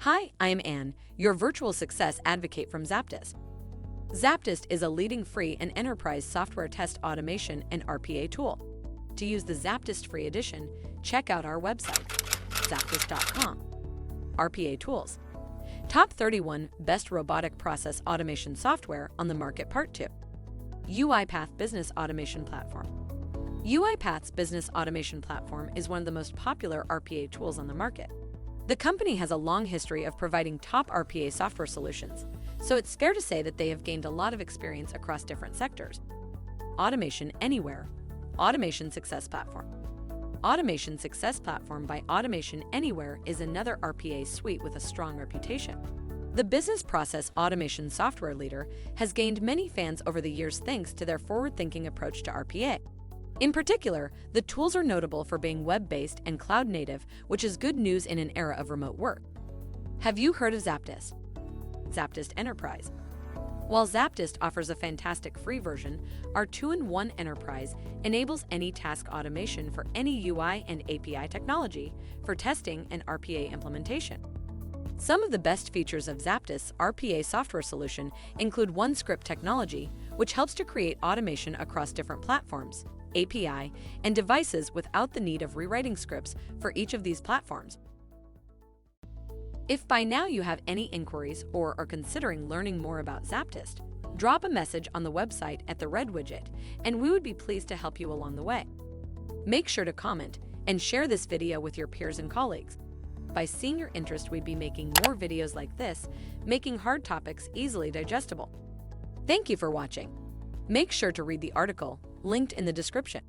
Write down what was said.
Hi, I am Anne, your virtual success advocate from ZAPTEST. ZAPTEST is a leading free and enterprise software test automation and RPA tool. To use the ZAPTEST free edition, check out our website, ZAPTEST.AI. RPA tools. Top 31 Best Robotic Process Automation Software on the Market Part 2. UiPath Business Automation Platform. UiPath's Business Automation Platform is one of the most popular RPA tools on the market. The company has a long history of providing top RPA software solutions, so it's fair to say that they have gained a lot of experience across different sectors. Automation Anywhere. Automation Success Platform. Automation Success Platform by Automation Anywhere is another RPA suite with a strong reputation. The business process automation software leader has gained many fans over the years thanks to their forward-thinking approach to RPA. In particular, the tools are notable for being web-based and cloud-native, which is good news in an era of remote work. Have you heard of ZAPTEST? ZAPTEST Enterprise. While ZAPTEST offers a fantastic free version, our 2-in-1 Enterprise enables any task automation for any UI and API technology for testing and RPA implementation. Some of the best features of ZAPTEST's RPA software solution include OneScript technology, which helps to create automation across different platforms, API, and devices without the need of rewriting scripts for each of these platforms. If by now you have any inquiries or are considering learning more about ZAPTEST, drop a message on the website at the red widget, and we would be pleased to help you along the way. Make sure to comment and share this video with your peers and colleagues. By seeing your interest, we'd be making more videos like this, making hard topics easily digestible. Thank you for watching. Make sure to read the article linked in the description.